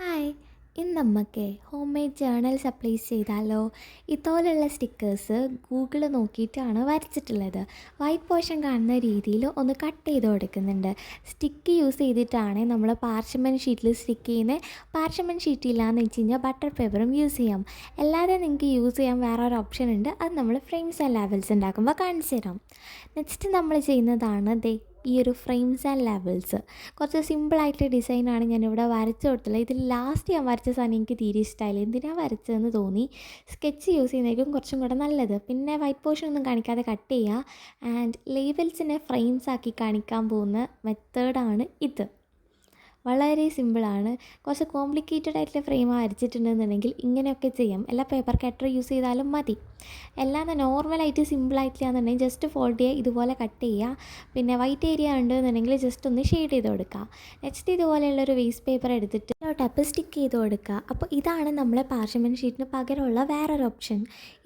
Hi, ഇന്ന് നമുക്ക് home made journal supplies ചെയ്താലോ? ഇതുപോലുള്ള സ്റ്റിക്കേഴ്സ് ഗൂഗിൾ നോക്കിയിട്ടാണ് വരച്ചിട്ടുള്ളത്. വൈറ്റ് പോർഷൻ കാണുന്ന രീതിയിൽ ഒന്ന് കട്ട് ചെയ്ത് കൊടുക്കുന്നുണ്ട്. സ്റ്റിക്ക് യൂസ് ചെയ്തിട്ടാണ് നമ്മൾ പാർച്ച്മെൻറ്റ് ഷീറ്റിൽ സ്റ്റിക്ക് ചെയ്യുന്നത്. പാർച്ച്മെൻറ്റ് ഷീറ്റ് ഇല്ലാന്ന് വെച്ച് കഴിഞ്ഞാൽ ബട്ടർ പേപ്പറും യൂസ് ചെയ്യാം. അല്ലാതെ നിങ്ങൾക്ക് യൂസ് ചെയ്യാൻ വേറെ ഒരു ഓപ്ഷൻ ഉണ്ട്. അത് നമ്മൾ ഫ്രെയിംസ് ആൻഡ് ലെവൽസ് ഉണ്ടാക്കുമ്പോൾ കാണിച്ചു തരാം. നെക്സ്റ്റ് നമ്മൾ ചെയ്യുന്നതാണ് ഈ ഒരു ഫ്രെയിംസ് ആൻഡ് ലെവൽസ്. കുറച്ച് സിമ്പിളായിട്ടുള്ള ഡിസൈനാണ് ഞാനിവിടെ വരച്ചു കൊടുത്തുള്ളത്. ഇതിൽ ലാസ്റ്റ് ഞാൻ വരച്ച സാധനം എനിക്ക് തീരെ ഇഷ്ടമായില്ല. എന്തിനാണ് വരച്ചതെന്ന് തോന്നി. സ്കെച്ച് യൂസ് ചെയ്യുന്നതായിരിക്കും കുറച്ചും കൂടെ നല്ലത്. പിന്നെ വൈറ്റ് പോർഷൻ ഒന്നും കാണിക്കാതെ കട്ട് ചെയ്യുക. ആൻഡ് ലേബൽസിനെ ഫ്രെയിംസ് ആക്കി കാണിക്കാൻ പോകുന്ന മെത്തേഡാണ് ഇത്. വളരെ സിമ്പിളാണ്. കുറച്ച് കോംപ്ലിക്കേറ്റഡ് ആയിട്ടുള്ള ഫ്രെയിം വരച്ചിട്ടുണ്ടെന്നുണ്ടെങ്കിൽ ഇങ്ങനെയൊക്കെ ചെയ്യാം. എല്ലാ പേപ്പർ കട്ടർ യൂസ് ചെയ്താലും മതി. എല്ലാം നോർമലായിട്ട് സിമ്പിളായിട്ടില്ലാന്നുണ്ടെങ്കിൽ ജസ്റ്റ് ഫോൾഡ് ചെയ്യുക, ഇതുപോലെ കട്ട് ചെയ്യുക. പിന്നെ വൈറ്റ് ഏരിയ ഉണ്ടെന്നുണ്ടെങ്കിൽ ജസ്റ്റ് ഒന്ന് ഷെയ്ഡ് ചെയ്ത് കൊടുക്കുക. നെക്സ്റ്റ് ഇതുപോലെയുള്ളൊരു വേസ്റ്റ് പേപ്പർ എടുത്തിട്ട് ടപ്പ് സ്റ്റിക്ക് ചെയ്ത് കൊടുക്കുക. അപ്പോൾ ഇതാണ് നമ്മളെ പാർച്ച്മെൻറ്റ് ഷീറ്റിന് പകരമുള്ള വേറൊരു ഓപ്ഷൻ.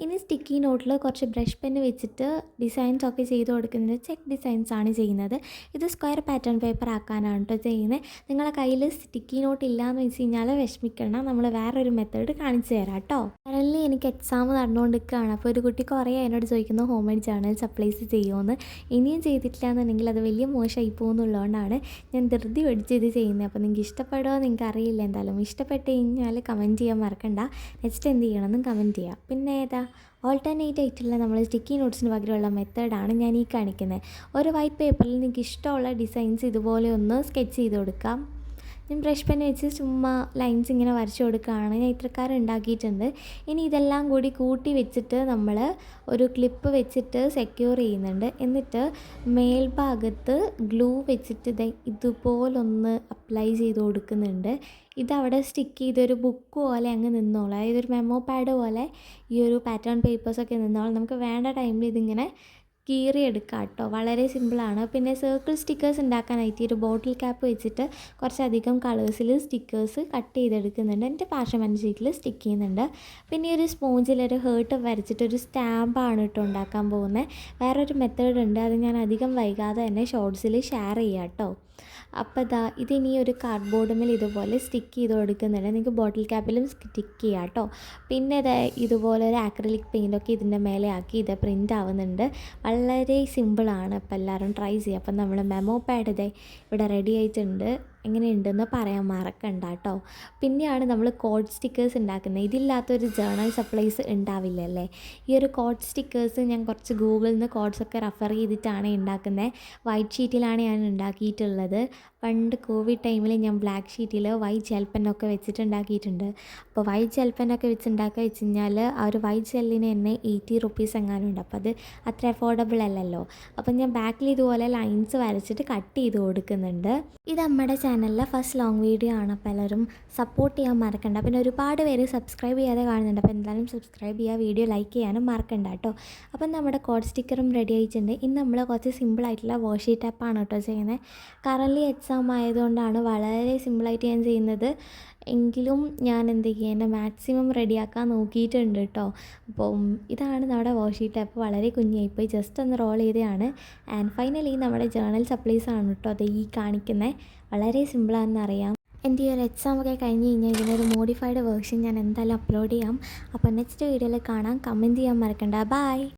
ഇനി സ്റ്റിക്കി നോട്ടിൽ കുറച്ച് ബ്രഷ് പെന്ന് വെച്ചിട്ട് ഡിസൈൻസ് ഒക്കെ ചെയ്ത് കൊടുക്കുന്നത് ചെക്ക് ഡിസൈൻസ് ആണ് ചെയ്യുന്നത്. ഇത് സ്ക്വയർ പാറ്റേൺ പേപ്പർ ആക്കാനാണ് കേട്ടോ ചെയ്യുന്നത്. നിങ്ങളെ കയ്യിൽ സ്റ്റിക്കി നോട്ട് ഇല്ലയെന്ന് വെച്ച് കഴിഞ്ഞാൽ വിഷമിക്കണം, നമ്മൾ വേറൊരു മെത്തേഡ് കാണിച്ചു തരാം കേട്ടോ. കറൻലി എനിക്ക് എക്സാം നടന്നുകൊണ്ടിരിക്കുകയാണ്. അപ്പോൾ ഒരു കുട്ടി കുറേ എന്നോട് ചോദിക്കുന്നു ഹോം മെയ്ഡ് ജേർണൽ സപ്ലൈസ് ചെയ്യുമെന്ന്. ഇനിയും ചെയ്തിട്ടില്ല എന്നുണ്ടെങ്കിൽ അത് വലിയ മോശമായി പോകുന്നുള്ളതുകൊണ്ടാണ് ഞാൻ ധൃതി പിടിച്ച് ഇത് ചെയ്യുന്നത്. അപ്പോൾ നിങ്ങൾക്ക് ഇഷ്ടപ്പെടുമോ എന്ന് എനിക്ക് അറിയില്ല. എന്തായാലും ഇഷ്ടപ്പെട്ട് കഴിഞ്ഞാൽ കമൻറ്റ് ചെയ്യാൻ മറക്കണ്ട. നെക്സ്റ്റ് എന്ത് ചെയ്യണമെന്നും കമൻറ്റ് ചെയ്യാം. പിന്നെ ഓൾട്ടർനേറ്റ് ആയിട്ടുള്ള നമ്മൾ സ്റ്റിക്കി നോട്ട്സിന് പകരമുള്ള മെത്തേഡാണ് ഞാൻ ഈ കാണിക്കുന്നത്. ഒരു വൈറ്റ് പേപ്പറിൽ നിങ്ങൾക്ക് ഇഷ്ടമുള്ള ഡിസൈൻസ് ഇതുപോലെ ഒന്ന് സ്കെച്ച് ചെയ്ത് കൊടുക്കാം. ഞാൻ ബ്രഷ് പെൻ വെച്ച് ചുമ്മാ ലൈൻസ് ഇങ്ങനെ വരച്ചു കൊടുക്കുകയാണ്. ഞാൻ ഇത്രക്കാരം ഉണ്ടാക്കിയിട്ടുണ്ട്. ഇനി ഇതെല്ലാം കൂടി കൂട്ടി വെച്ചിട്ട് നമ്മൾ ഒരു ക്ലിപ്പ് വെച്ചിട്ട് സെക്യൂർ ചെയ്യുന്നുണ്ട്. എന്നിട്ട് മേൽഭാഗത്ത് ഗ്ലൂ വെച്ചിട്ട് ഇതുപോലൊന്ന് അപ്ലൈ ചെയ്ത് കൊടുക്കുന്നുണ്ട്. ഇതവിടെ സ്റ്റിക്ക് ചെയ്തൊരു ബുക്ക് പോലെ അങ്ങ് നിന്നോളാം. അതായത് ഒരു മെമ്മോ പാഡ് പോലെ ഈ ഒരു പാറ്റേൺ പേപ്പേഴ്സൊക്കെ നിന്നോളാം. നമുക്ക് വേണ്ട ടൈമിൽ ഇതിങ്ങനെ കീറിയെടുക്കാം കേട്ടോ. വളരെ സിമ്പിളാണ്. പിന്നെ സർക്കിൾ സ്റ്റിക്കേഴ്സ് ഉണ്ടാക്കാനായിട്ട് ഒരു ബോട്ടിൽ ക്യാപ്പ് വെച്ചിട്ട് കുറച്ചധികം കളേഴ്സിൽ സ്റ്റിക്കേഴ്സ് കട്ട് ചെയ്തെടുക്കുന്നുണ്ട്. എൻ്റെ പാർച്ച്മെൻറ്റ് ഷീറ്റിൽ സ്റ്റിക്ക് ചെയ്യുന്നുണ്ട്. പിന്നെ ഒരു സ്പോഞ്ചിലൊരു ഹേർട്ട് വരച്ചിട്ട് ഒരു സ്റ്റാമ്പാണ് കേട്ടോ ഉണ്ടാക്കാൻ പോകുന്നത്. വേറൊരു മെത്തേഡ് ഉണ്ട്, അത് ഞാൻ അധികം വൈകാതെ തന്നെ ഷോർട്സിൽ ഷെയർ ചെയ്യാം കേട്ടോ. അപ്പോൾ ഇതിനി ഒരു കാർഡ്ബോർഡിൽ ഇതുപോലെ സ്റ്റിക്ക് ചെയ്ത് കൊടുക്കുന്നുണ്ട്. നിങ്ങൾക്ക് ബോട്ടിൽ ക്യാപ്പിലും സ്റ്റിക്ക് ചെയ്യാം കേട്ടോ. പിന്നെ ഇതുപോലെ ഒരു ആക്രിലിക് പെയിൻ്റൊക്കെ ഇതിൻ്റെ മേലെ ആക്കി ഇത് പ്രിൻ്റ് ആവുന്നുണ്ട്. വളരെ സിമ്പിളാണ്. അപ്പോൾ എല്ലാവരും ട്രൈ ചെയ്യുക. അപ്പം നമ്മൾ മെമ്മോ പാഡ് ഇവിടെ റെഡി ആയിട്ടുണ്ട്. എങ്ങനെയുണ്ടെന്ന് പറയാൻ മറക്കണ്ട കേട്ടോ. പിന്നെയാണ് നമ്മൾ കോഡ് സ്റ്റിക്കേഴ്സ് ഉണ്ടാക്കുന്നത്. ഇതില്ലാത്തൊരു ജേർണൽ സപ്ലൈസ് ഉണ്ടാവില്ലല്ലേ. ഈ ഒരു കോഡ് സ്റ്റിക്കേഴ്സ് ഞാൻ കുറച്ച് ഗൂഗിളിൽ നിന്ന് കോഡ്സൊക്കെ റെഫർ ചെയ്തിട്ടാണ് ഉണ്ടാക്കുന്നത്. വൈറ്റ് ഷീറ്റിലാണ് ഞാൻ ഉണ്ടാക്കിയിട്ടുള്ളത്. പണ്ട് കോവിഡ് ടൈമിൽ ഞാൻ ബ്ലാക്ക് ഷീറ്റിൽ വൈറ്റ് ജെൽ പെന്നൊക്കെ വെച്ചിട്ട് ഉണ്ടാക്കിയിട്ടുണ്ട്. അപ്പോൾ വൈറ്റ് ജെൽ പെന്നൊക്കെ വെച്ച് കഴിഞ്ഞാൽ ആ ഒരു വൈറ്റ് ജെല്ലിന് തന്നെ 80 റുപ്പീസ് എങ്ങാനും ഉണ്ട്. അപ്പോൾ അത് അത്ര അഫോർഡബിൾ അല്ലല്ലോ. അപ്പം ഞാൻ ബാക്കിൽ ഇതുപോലെ ലൈൻസ് വരച്ചിട്ട് കട്ട് ചെയ്ത് കൊടുക്കുന്നുണ്ട്. ഇത് നമ്മുടെ ചാനലിലെ ഫസ്റ്റ് ലോങ് വീഡിയോ ആണ്. അപ്പോൾ എല്ലാവരും സപ്പോർട്ട് ചെയ്യാൻ മറക്കണ്ട. പിന്നെ ഒരുപാട് പേര് സബ്സ്ക്രൈബ് ചെയ്യാതെ കാണുന്നുണ്ട്. അപ്പോൾ എന്തായാലും സബ്സ്ക്രൈബ് ചെയ്യുക, വീഡിയോ ലൈക്ക് ചെയ്യാനും മറക്കണ്ട കേട്ടോ. അപ്പം നമ്മുടെ കോഡ് സ്റ്റിക്കറും റെഡി ആയിട്ടുണ്ട്. ഇന്ന് നമ്മൾ കുറച്ച് സിമ്പിളായിട്ടുള്ള വാഷി ടാപ്പാണ് കേട്ടോ ചെയ്യുന്നത്. കറൻലി എക്സാം ആയതുകൊണ്ടാണ് വളരെ സിമ്പിളായിട്ട് ഞാൻ ചെയ്യുന്നത്. എങ്കിലും ഞാൻ എന്ത് ചെയ്യുക, എൻ്റെ മാക്സിമം റെഡിയാക്കാൻ നോക്കിയിട്ടുണ്ട് കേട്ടോ. അപ്പം ഇതാണ് നമ്മുടെ വാഷി ടാപ്പ്. വളരെ കുഞ്ഞായിപ്പോയി, ജസ്റ്റ് ഒന്ന് റോൾ ചെയ്തതാണ്. ആൻഡ് ഫൈനലി നമ്മുടെ ജേർണൽ സപ്ലൈസ് ആണ് കേട്ടോ അത് ഈ കാണിക്കുന്നത്. വളരെ സിമ്പിളാണെന്നറിയാം. എൻ്റെ ഈ ഒരു എക്സാം ഒക്കെ കഴിഞ്ഞ് കഴിഞ്ഞാൽ ഇതിനൊരു മോഡിഫൈഡ് വേർഷൻ ഞാൻ എന്തായാലും അപ്ലോഡ് ചെയ്യാം. അപ്പോൾ നെക്സ്റ്റ് വീഡിയോയിൽ കാണാം. കമൻറ്റ് ചെയ്യാൻ മറക്കണ്ട. ബൈ.